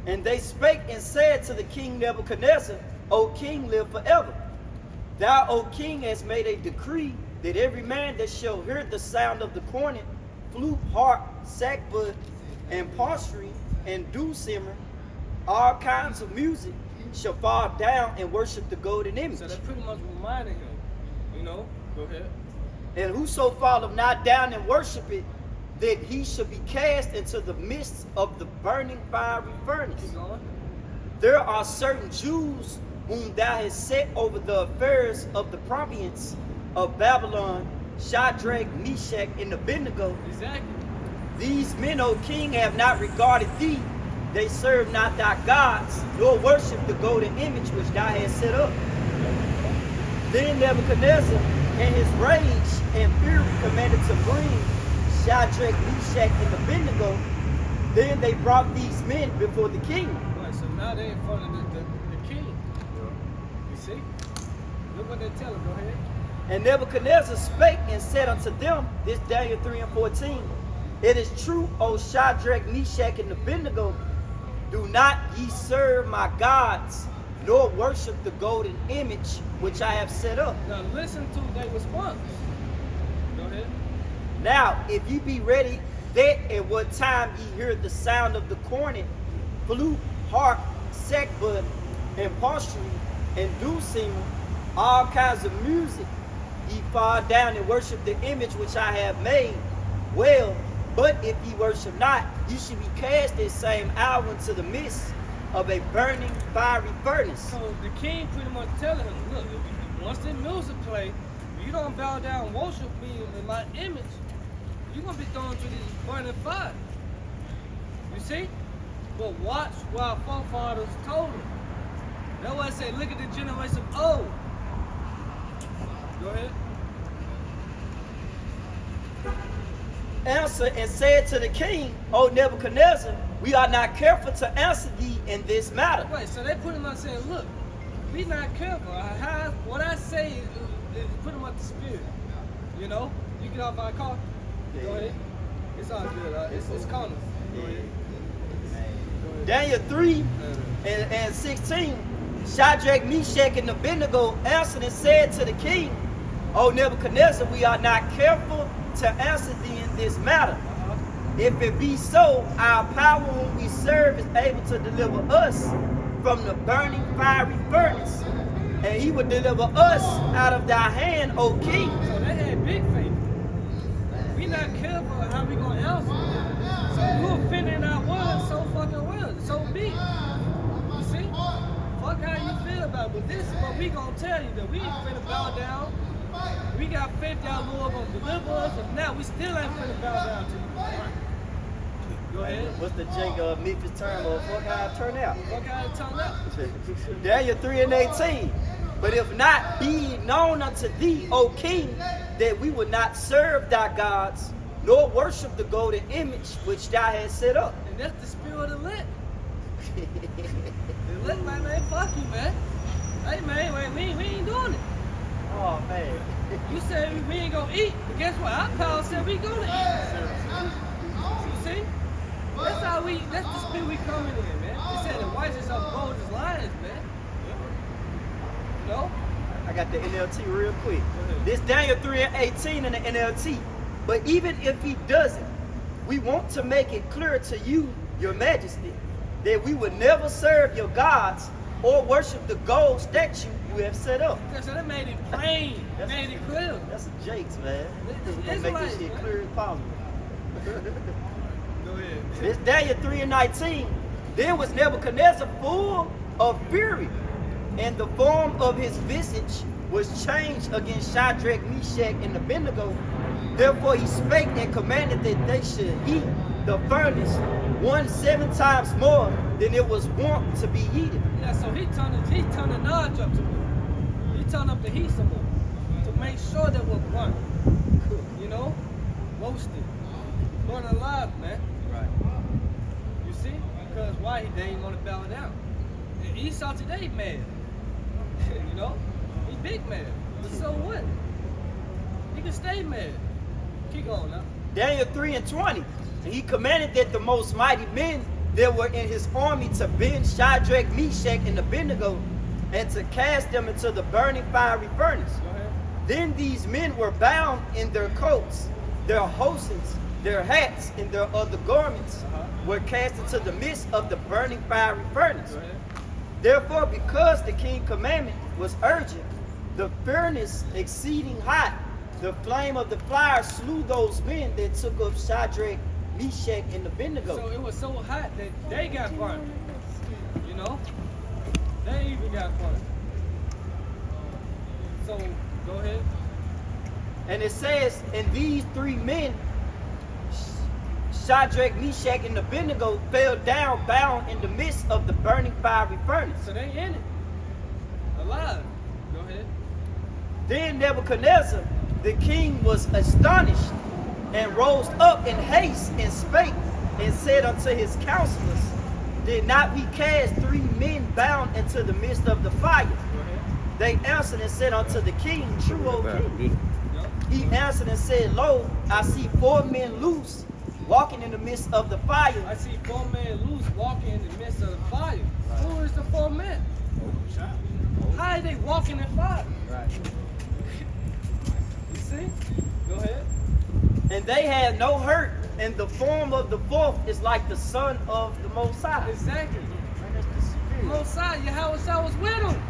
And they spake and said to the king Nebuchadnezzar, O king, live forever. Thou, O king, hast made a decree that every man that shall hear the sound of the cornet, flute, harp, sackbut, and psaltery, and dulcimer, all kinds of music, shall fall down and worship the golden image. So that pretty much reminded him, you know, go ahead. And whoso falleth not down and worship it, that he shall be cast into the midst of the burning fiery furnace. Keep going. There are certain Jews whom thou hast set over the affairs of the province of Babylon, Shadrach, Meshach, and Abednego. Exactly. These men, O king, have not regarded thee. They serve not thy gods, nor worship the golden image which thou hast set up. Then Nebuchadnezzar, in his rage and fury, commanded to bring Shadrach, Meshach, and Abednego. Then they brought these men before the king. Right, so now they in front of the king. You see? Look what they tell him. Go ahead. And Nebuchadnezzar spake and said unto them, this Daniel 3 and 14, It is true, O Shadrach, Meshach, and Abednego, do not ye serve my gods, nor worship the golden image which I have set up. Now listen to their response. Go ahead. Now, if ye be ready, that at what time ye hear the sound of the cornet, flute, harp, sackbut, and psaltery, and dulcimer, all kinds of music, ye fall down and worship the image which I have made. Well, but if ye worship not, ye shall be cast that same hour into the midst of a burning fiery furnace. So the king pretty much telling him, look, once the music play, if you don't bow down and worship me in my image, you're going to be thrown to this burning fire. You see? But watch what our forefathers told him. That's why I say, look at the generation of old. Go ahead. Answer and said to the king, O Nebuchadnezzar, we are not careful to answer thee in this matter. Right, so they put him out saying, look, be not careful. What I say is put him out the spirit. You know? You get off our car? Yeah. Go ahead. It's all good. It's calm. Go ahead. Daniel 3 and 16, Shadrach, Meshach, and Abednego answered and said to the king, O Nebuchadnezzar, we are not careful to answer thee in this matter. If it be so, our power whom we serve is able to deliver us from the burning fiery furnace, and he will deliver us out of thy hand, O king. So they had big faith. We not careful how we gonna answer. So you offending our words so fucking well. So be. You see? Fuck how you feel about it. But this is what we gonna tell you, that we ain't finna bow down. We got faith that our Lord gonna deliver us. If not, we still ain't finna bow down to you. Go ahead. What's the Jake Memphis term of fuck how it turned out? Fuck how it turned out. Daniel 3 and 18. But if not, be it known unto thee, O king, that we will not serve thy gods, nor worship the golden image which thou hast set up. And that's the spirit of lit. The lit, man, fuck you, man. Hey, man, we ain't doing it. Oh, man. You said we ain't gonna eat, but guess what? Our power said we gonna eat. You see? That's the spirit we coming in, man. They said the righteous are bold as lions, man. You know? I got the NLT real quick. This Daniel 3 and 18 in the NLT. But even if he doesn't, we want to make it clear to you, your majesty, that we would never serve your gods or worship the gold statue you have set up. So they made it plain, made it clear. That's a Jakes, man. We're It's gonna make this like, shit man. clear as possible. Go ahead. This Daniel 3 and 19. Then was Nebuchadnezzar full of fury, and the form of his visage was changed against Shadrach, Meshach, and Abednego. Therefore he spake and commanded that they should heat the furnace 7 times more than it was wont to be heated. Yeah, so he turned the notch up some more. He turned up the heat some more to make sure that we're burnt. You know? Roasted. Burnt alive, man. Right. You see? Because why? They ain't want to bow down. And Esau today mad. You know? He big mad. But so what? He can stay mad. Keep going now. Daniel 3 and 20. And he commanded that the most mighty men there were in his army to bend Shadrach, Meshach, and Abednego, and to cast them into the burning fiery furnace. Go ahead. Then these men were bound in their coats, their horsens, their hats, and their other garments were cast into the midst of the burning fiery furnace. Go ahead. Therefore, because the king's commandment was urgent, the furnace exceeding hot, the flame of the fire slew those men that took up Shadrach, Meshach, and Abednego. So it was so hot that they got burned. You know? They even got burned. So, go ahead. And it says, and these three men, Shadrach, Meshach, and Abednego, fell down bound in the midst of the burning fiery furnace. So they in it. Alive. Go ahead. Then Nebuchadnezzar, the king, was astonished, and rose up in haste, and spake, and said unto his counselors, did not we cast three men bound into the midst of the fire? Go ahead. They answered and said unto the king, true, O king. Yep. He answered and said, lo, I see 4 men loose, walking in the midst of the fire. I see 4 men loose walking in the midst of the fire. Who is the 4 men? How are they walking in fire? Right. You see? Go ahead. And they had no hurt, and the form of the fourth is like the son of the Most High. Exactly. Man, that's the spirit. Mosiah, Yahweh was with them.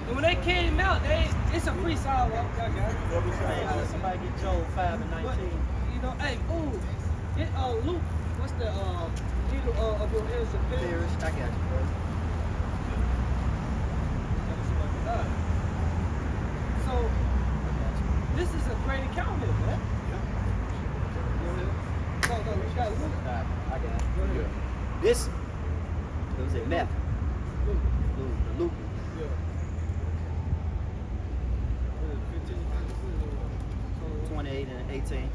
And when they came out, it's a freestyle walk. I got it. Man, somebody get Joel 5 and 19. But, you know, hey, Luke, what's the needle of your ears and Perish. I got you, bro. So, this is a great account here, man. Go ahead. No, you got Luke. I got it. Go ahead. This, it was a map. Luke. Luke. Yeah. 28 and 18.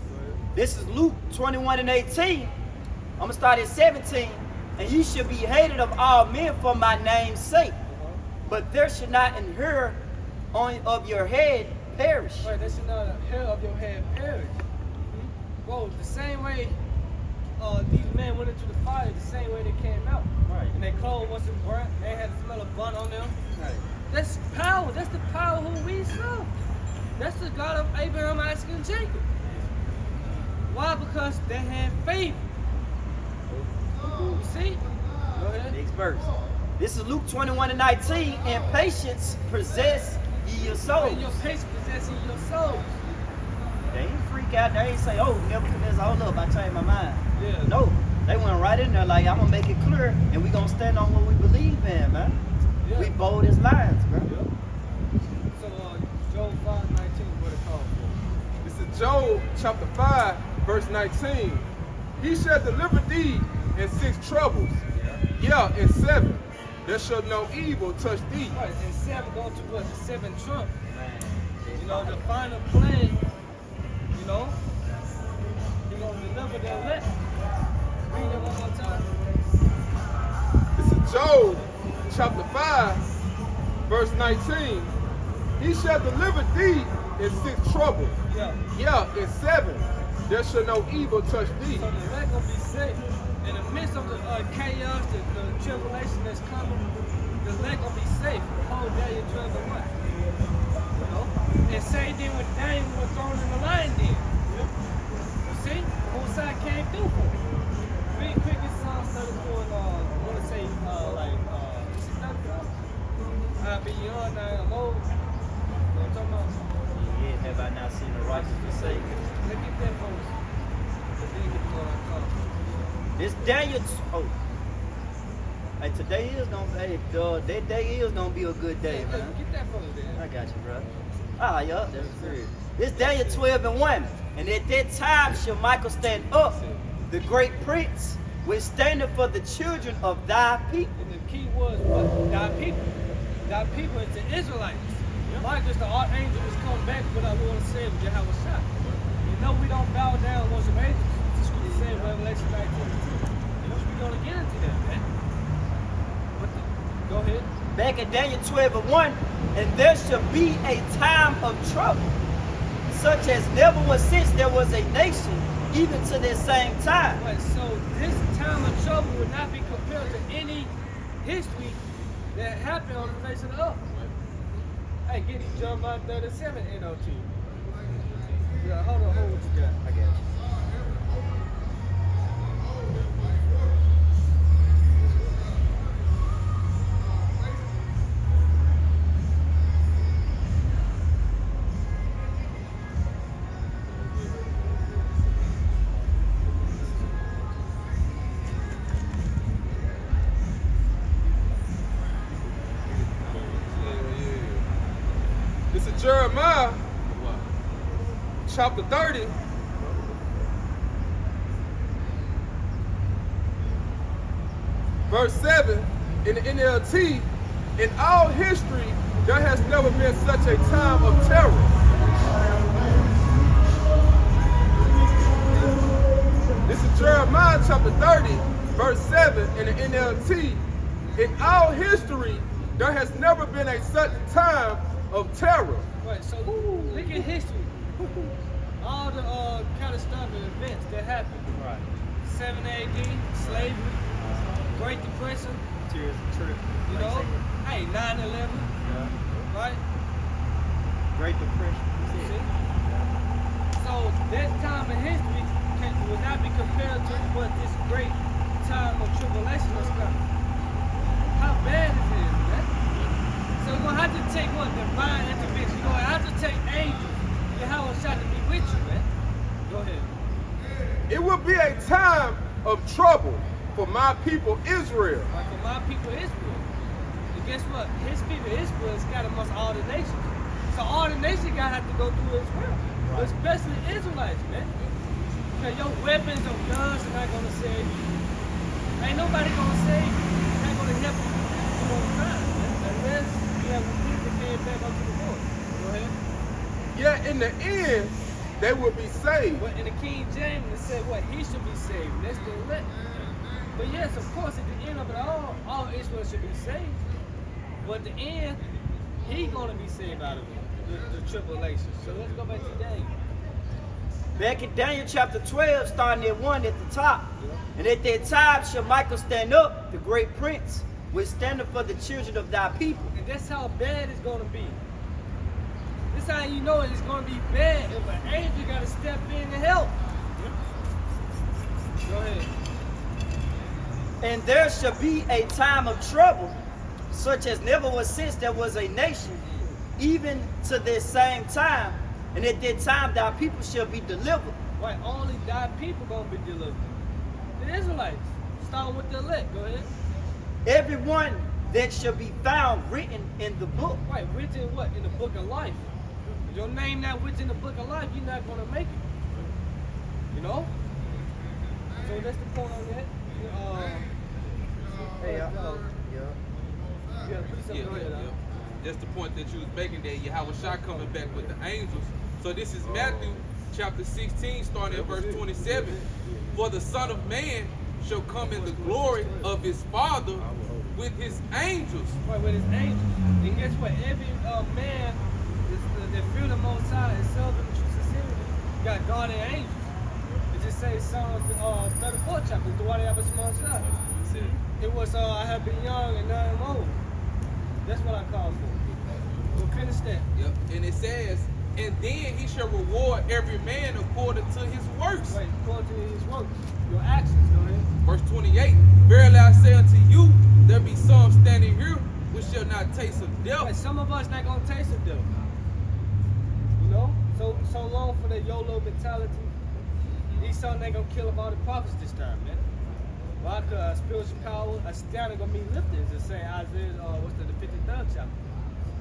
This is Luke 21 and 18. I'm going to start at 17. And you should be hated of all men for my name's sake. But there should not an hair on of your head perish. Right, there should not a hair of your head perish. Whoa, the same way these men went into the fire, the same way they came out. Right. And their clothes wasn't burnt, they had the smell of burnt on them. Right. That's power. That's the power who we serve. That's the God of Abraham, Isaac, and Jacob. Why? Because they had faith. You see? Go ahead. Next verse. This is Luke 21 and 19. And patience possess ye your souls. And your patience possessing your souls. They ain't freak out. They ain't say, oh, Nebuchadnezzar, hold up, I changed my mind. Yeah. No. They went right in there like, I'm going to make it clear, and we going to stand on what we believe in, man. Yeah. We bold as lions, bro. Yep. So, Job 5:19, what it called for? This is Job chapter 5, verse 19. He shall deliver thee in 6 troubles. Yeah, in 7. There shall no evil touch thee. Right, and 7 go to what? The 7 trump. You know, the final plague, you know, he gonna deliver the elect. Read it one more time. This is Job chapter 5, verse 19. He shall deliver thee in 6 troubles. Yeah. Yeah, in 7. There shall no evil touch thee. So the elect gonna be safe. In the midst of the chaos, the tribulation that's coming, the elect gonna be safe. The whole day you're 12 and 1. You know? And same thing with Daniel was thrown in the lion den. You see? Mosiah came through for him. Read quick in Psalms 34 and I wanna say is it 34? I be young, I am old. You know what I'm talking about? Yeah, have I not seen the righteous forsaken? Let's get that first. And then get to what I'm talking about. This Daniel, hey, today is gonna, that day is gonna be a good day, Yeah, man. get that first, I man. got you, bro. Ah, yeah, that's good. This Daniel 12 and 1. And at that time shall Michael stand up, the great prince, which standeth for the children of thy people. And the key was what? Thy people. Thy people is the Israelites. Michael, the archangel, was coming back with our Lord and Savior, Yahweh Shah. You know we don't bow down once of angels. The scripture said in Revelation 19:2. You know we're gonna get into that, man. Go ahead. Back in Daniel 12 and 1. And there shall be a time of trouble, such as never was since there was a nation, even to this same time. Right, so this time time of trouble would not be compared to any history that happened on the face of the earth. Hey, get it, Jeremiah 37, NOT. Yeah, hold on, hold what you got. I got you. This is Jeremiah, chapter 30. Verse 7 in the NLT, in all history, there has never been such a time of terror. This is Jeremiah chapter 30, verse 7 in the NLT. In all history, there has never been a such time of terror. Right, so look at history. All the kind of stuff and events that happened. Right. 7 AD, slavery, Great Depression, Tears and trip. you know, hey, 9/11, Yeah. right? Great Depression. See? So that time in history will not be compared to what this great time of tribulation is coming. How bad it is, man. So you're gonna have to take what divine intervention. You're gonna have to take angels. You have a shot to be with you, man. Go ahead. It will be a time of trouble for my people Israel. Like for my people Israel. And guess what? His people Israel is scattered amongst all the nations. So all the nations gotta have to go through as well. But especially Israelites, man. Because your weapons or guns are not gonna save you. Ain't nobody gonna save you. Not gonna help you through those times, man. Unless you have people that came back up to the Lord. Go ahead. Yet in the end, they will be saved. But in the King James, it said what? He should be saved. That's the elect. But yes, of course, at the end of it all Israel should be saved. But at the end, he gonna be saved out of it, the tribulation. So let's go back to Daniel. Back in Daniel chapter 12, starting at 1 at the top. And at that time shall Michael stand up, the great prince, which standeth for the children of thy people. And that's how bad it's gonna be. This how you know it's gonna be bad if an angel gotta step in to help. Go ahead. And there shall be a time of trouble, such as never was since there was a nation, even to this same time. And at that time thy people shall be delivered. Right, only thy people gonna be delivered. The Israelites. Starting with the elect. Go ahead. Everyone that shall be found written in the book. Right, written what? In the book of life. If your name not written in the book of life, you're not gonna make it. You know? So that's the point on that. That's the point that you was making there. Yahweh Shah coming back with the angels. So this is Matthew chapter 16, starting at verse 27. For the Son of Man shall come in the glory of his Father with his angels. Right, with his angels. And guess what? Every man that fear the Most High is serving the true sincerity. Got guardian angels. It just says Psalms 34 chapter. Do I have a small shot? It was I have been young and now I'm old. That's what I call for. We'll finish that. Yep. And it says, and then he shall reward every man according to his works. Right, according to his works. Your actions, go ahead. Verse 28. Verily I say unto you, there be some standing here which shall not taste of death. Right, some of us not gonna taste of death. You know? So long for the YOLO mentality. These sons ain't gonna kill up all the prophets this time, man. Why? Because spiritual power, a standard gonna be lifted. It's saying Isaiah, the 53rd chapter.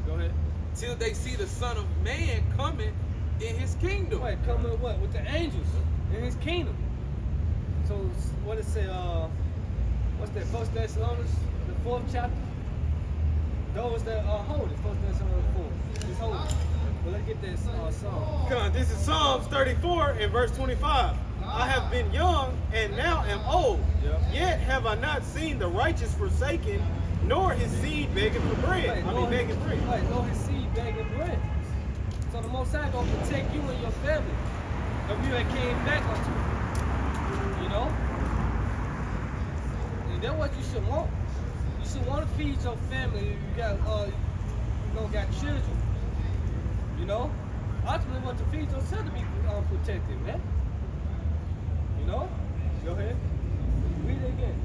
Go ahead. Till they see the Son of Man coming in his kingdom. Right, coming with what? With the angels in his kingdom. So what it say? What's that? 1 Thessalonians, the 4th chapter. Those that are holy. 1 Thessalonians 4. It's holy. Well, let's get this song. Come on, this is Psalms 34 and verse 25. I have been young and now am old. Yep. Yet have I not seen the righteous forsaken, nor his seed begging for bread. Begging bread. Right, nor his seed begging bread. So the Most High gonna protect you and your family if you had came back unto him. You know? That's what you should want. You should want to feed your family. You got got children. You know, ultimately want to feed yourself to be protected, man. You know. Go ahead. Read it again.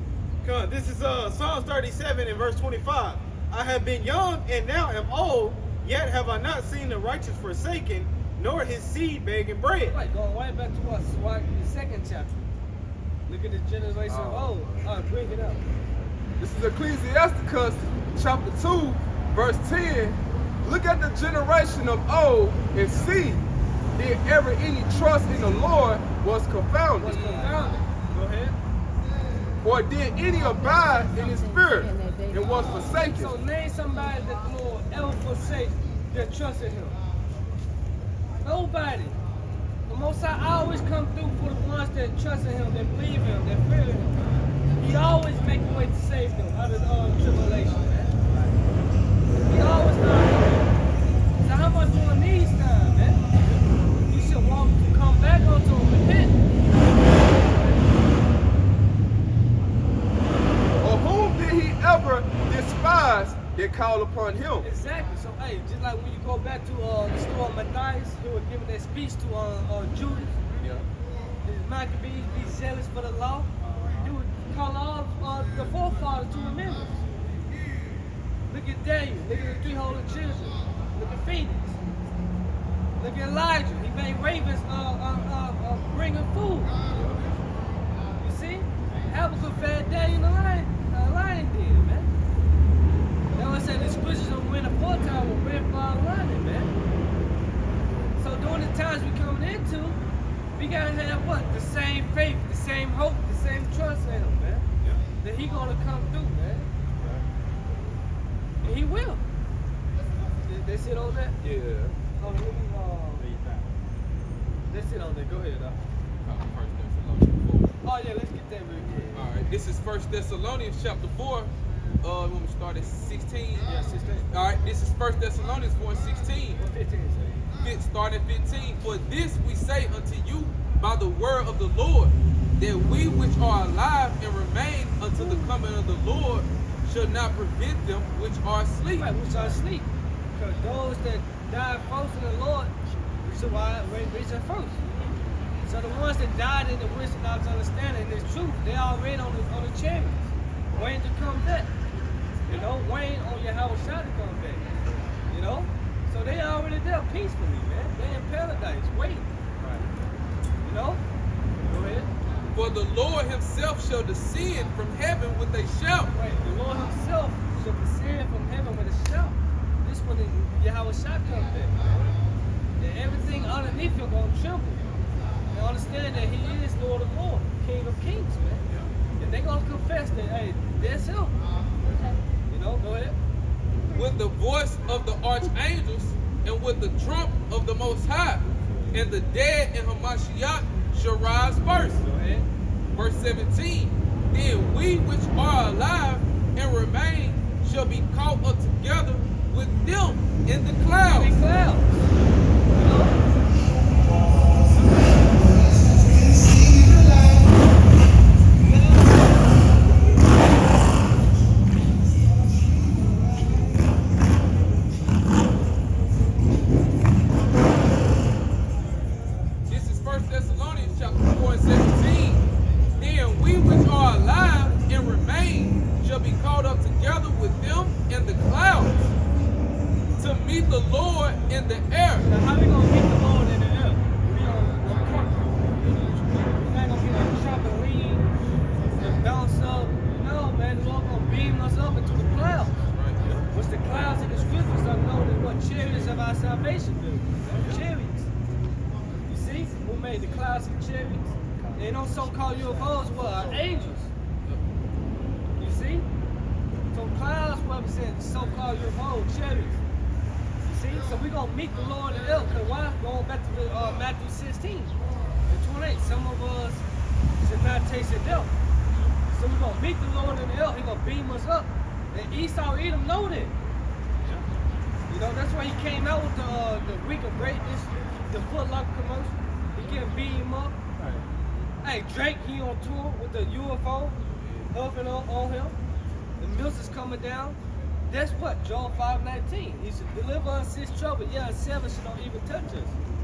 Come on, this is Psalms 37 and verse 25. I have been young and now am old, yet have I not seen the righteous forsaken, nor his seed begging bread. Right, going right back to us, the second chapter. Look at the generation of old. All right, bring it up. This is Ecclesiasticus chapter 2, verse 10. Look at the generation of old and see, did ever any trust in the Lord was confounded? What's confounded? Go ahead. Or did any abide in his spirit and was forsaken? So name somebody that the Lord ever forsake that trusted him. Nobody. The Most High always come through for the ones that trusted him, that believe him, that fear him. He always make a way to save them out of tribulation, man. He always does. So how much more needs time, man? You should want to come back unto him, repent. Or whom did he ever despise that call upon him? Exactly. So, hey, just like when you go back to the story of Matthias, he was giving that speech to Judas. Yeah. The Maccabees be zealous for the law. He would call all the forefathers to remembrance. Look at Daniel. Look at the 3 holy children. Look at Phoenix. Look at Elijah. He made ravens bring him food. You see? Habakkuk fed Daniel the lion did, man. That's why I said the scriptures of when the time were red fire running, man. So during the times we coming into, we gotta have what? The same faith, the same hope, the same trust in him, man. Yeah. That he gonna come through, man. And he will. They sit on that? Yeah. Oh, let me, let's sit on that. Go ahead, Oh yeah, let's get that real quick. All right, this is 1 Thessalonians chapter 4. When we start at 16. Yeah, 16. All right, this is 1 Thessalonians 4 and 16. What 15 say? Start at 15. For this we say unto you by the word of the Lord, that we which are alive and remain until the coming of the Lord shall not prevent them which are asleep. Right, which are asleep. Because those that died first in the Lord, so why reach it first. So the ones that died in the wisdom, knowledge, understanding, this truth, they already on the chariots, waiting to come back. You know, waiting on your house shot to come back. You know? So they already there peacefully, man. They in paradise, waiting. Right. You know? Go ahead. For the Lord himself shall descend from heaven with a shout. Right. The Lord himself shall descend from heaven with a shout. This one is Yahweh shot come back, man. And everything underneath you gonna tremble. And understand that he is Lord of Lords, King of Kings, man. And they gonna confess that, hey, that's him. You know, go ahead. With the voice of the archangels and with the trump of the Most High, and the dead in Hamashiach shall rise first. Go ahead. Verse 17. Then we which are alive and remain shall be caught up together with them in the clouds. In the clouds. You know? hovering on him. The mist is coming down. That's what? John 5:19. He should deliver us his trouble. Yeah, 7 should don't even touch us.